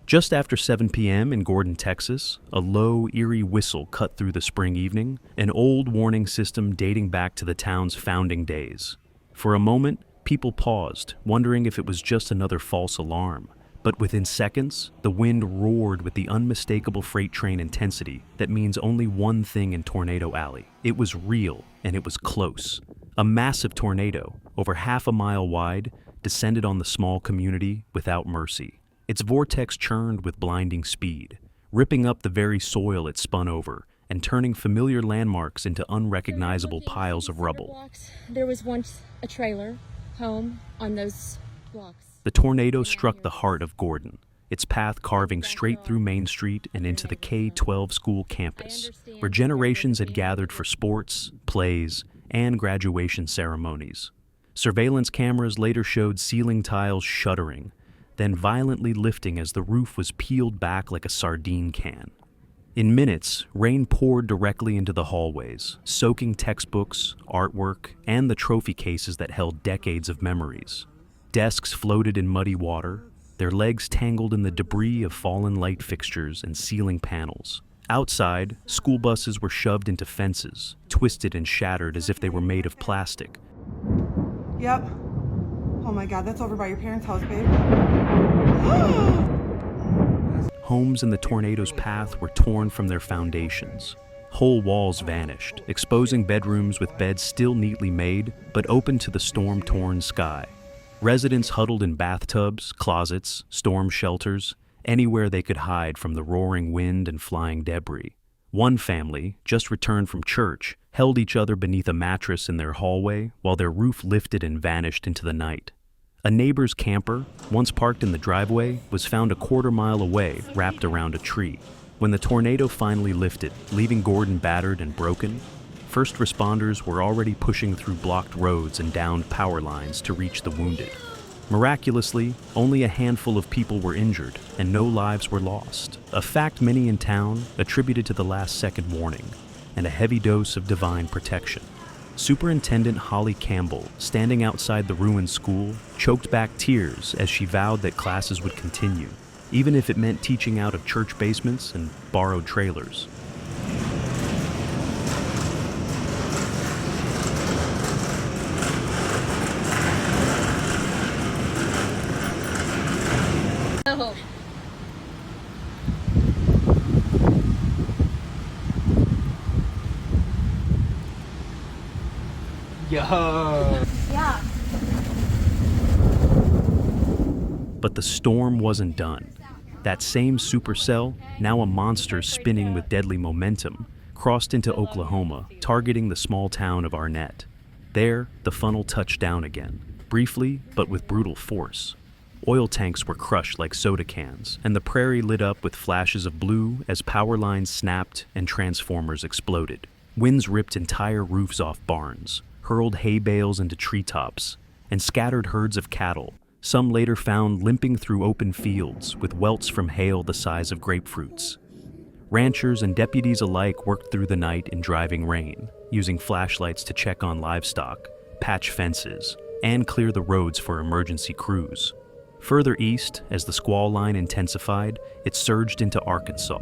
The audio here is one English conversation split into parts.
Just after 7 p.m. in Gordon, Texas, a low, eerie whistle cut through the spring evening, an old warning system dating back to the town's founding days. For a moment, people paused, wondering if it was just another false alarm. But within seconds, the wind roared with the unmistakable freight train intensity that means only one thing in Tornado Alley. It was real, and it was close. A massive tornado, over half a mile wide, descended on the small community without mercy. Its vortex churned with blinding speed, ripping up the very soil it spun over and turning familiar landmarks into unrecognizable piles of rubble. There was once a trailer home on those blocks. The tornado struck the heart of Gordon, its path carving straight through Main Street and into the K-12 school campus, where generations had gathered for sports, plays, and graduation ceremonies. Surveillance cameras later showed ceiling tiles shuddering, then violently lifting as the roof was peeled back like a sardine can. In minutes, rain poured directly into the hallways, soaking textbooks, artwork, and the trophy cases that held decades of memories. Desks floated in muddy water, their legs tangled in the debris of fallen light fixtures and ceiling panels. Outside, school buses were shoved into fences, twisted and shattered as if they were made of plastic. Yep. Oh my God, that's over by your parents' house, babe. Homes in the tornado's path were torn from their foundations. Whole walls vanished, exposing bedrooms with beds still neatly made, but open to the storm-torn sky. Residents huddled in bathtubs, closets, storm shelters, anywhere they could hide from the roaring wind and flying debris. One family, just returned from church, held each other beneath a mattress in their hallway while their roof lifted and vanished into the night. A neighbor's camper, once parked in the driveway, was found a quarter-mile away, wrapped around a tree. When the tornado finally lifted, leaving Gordon battered and broken, first responders were already pushing through blocked roads and downed power lines to reach the wounded. Miraculously, only a handful of people were injured, and no lives were lost, a fact many in town attributed to the last-second warning and a heavy dose of divine protection. Superintendent Holly Campbell, standing outside the ruined school, choked back tears as she vowed that classes would continue, even if it meant teaching out of church basements and borrowed trailers. Oh. Yo. Yeah. But the storm wasn't done. That same supercell, now a monster spinning with deadly momentum, crossed into Oklahoma, targeting the small town of Arnett. There, the funnel touched down again, briefly but with brutal force. Oil tanks were crushed like soda cans, and the prairie lit up with flashes of blue as power lines snapped and transformers exploded. Winds ripped entire roofs off barns, hurled hay bales into treetops, and scattered herds of cattle, some later found limping through open fields with welts from hail the size of grapefruits. Ranchers and deputies alike worked through the night in driving rain, using flashlights to check on livestock, patch fences, and clear the roads for emergency crews. Further east, as the squall line intensified, it surged into Arkansas.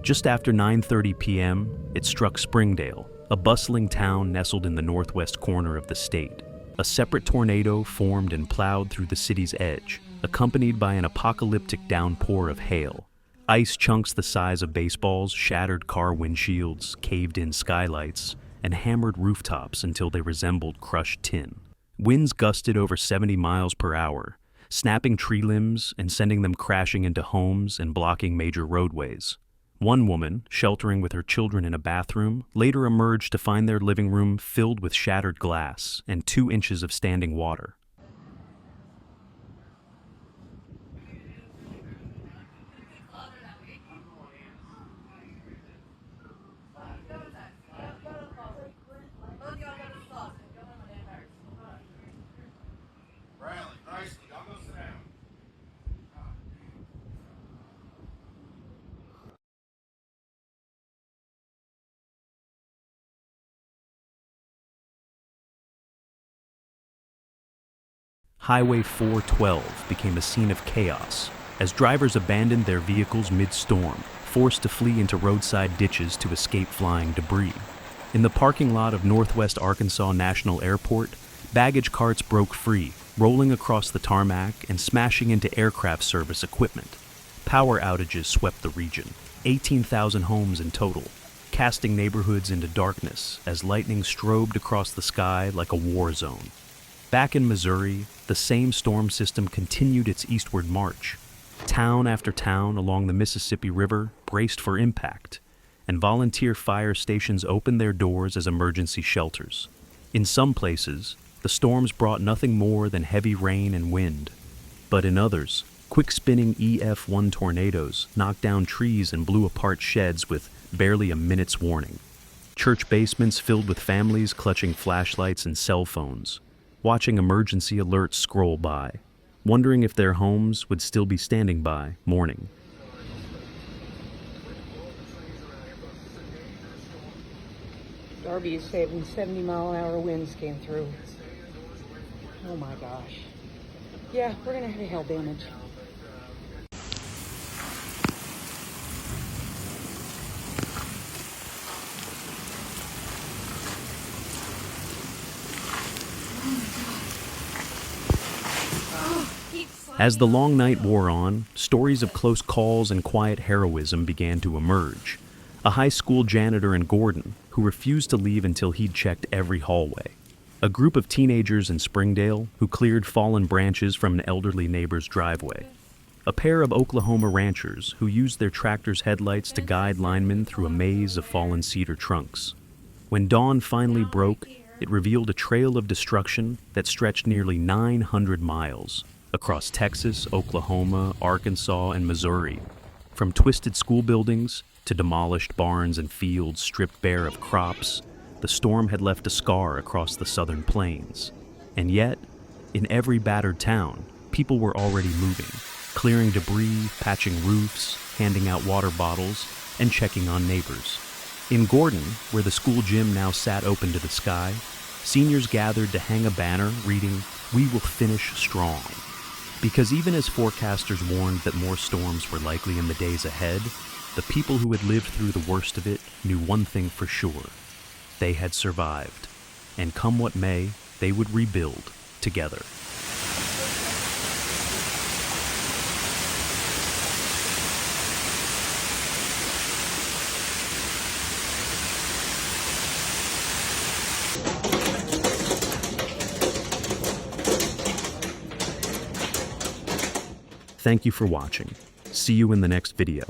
Just after 9:30 p.m., it struck Springdale, a bustling town nestled in the northwest corner of the state. A separate tornado formed and plowed through the city's edge, accompanied by an apocalyptic downpour of hail. Ice chunks the size of baseballs shattered car windshields, caved-in skylights, and hammered rooftops until they resembled crushed tin. Winds gusted over 70 miles per hour, snapping tree limbs and sending them crashing into homes and blocking major roadways. One woman, sheltering with her children in a bathroom, later emerged to find their living room filled with shattered glass and 2 inches of standing water. Highway 412 became a scene of chaos, as drivers abandoned their vehicles mid-storm, forced to flee into roadside ditches to escape flying debris. In the parking lot of Northwest Arkansas National Airport, baggage carts broke free, rolling across the tarmac and smashing into aircraft service equipment. Power outages swept the region, 18,000 homes in total, casting neighborhoods into darkness as lightning strobed across the sky like a war zone. Back in Missouri, the same storm system continued its eastward march. Town after town along the Mississippi River braced for impact, and volunteer fire stations opened their doors as emergency shelters. In some places, the storms brought nothing more than heavy rain and wind. But in others, quick-spinning EF1 tornadoes knocked down trees and blew apart sheds with barely a minute's warning. Church basements filled with families clutching flashlights and cell phones, watching emergency alerts scroll by, wondering if their homes would still be standing by, mourning. Darby is saying 70-mile-an-hour winds came through. Oh my gosh. Yeah, we're gonna have a hail damage. As the long night wore on, stories of close calls and quiet heroism began to emerge. A high school janitor in Gordon, who refused to leave until he'd checked every hallway. A group of teenagers in Springdale who cleared fallen branches from an elderly neighbor's driveway. A pair of Oklahoma ranchers who used their tractor's headlights to guide linemen through a maze of fallen cedar trunks. When dawn finally broke, it revealed a trail of destruction that stretched nearly 900 miles across Texas, Oklahoma, Arkansas, and Missouri. From twisted school buildings to demolished barns and fields stripped bare of crops, the storm had left a scar across the southern plains. And yet, in every battered town, people were already moving, clearing debris, patching roofs, handing out water bottles, and checking on neighbors. In Gordon, where the school gym now sat open to the sky, seniors gathered to hang a banner reading, "We will finish strong." Because even as forecasters warned that more storms were likely in the days ahead, the people who had lived through the worst of it knew one thing for sure. They had survived, and come what may, they would rebuild together. Thank you for watching. See you in the next video.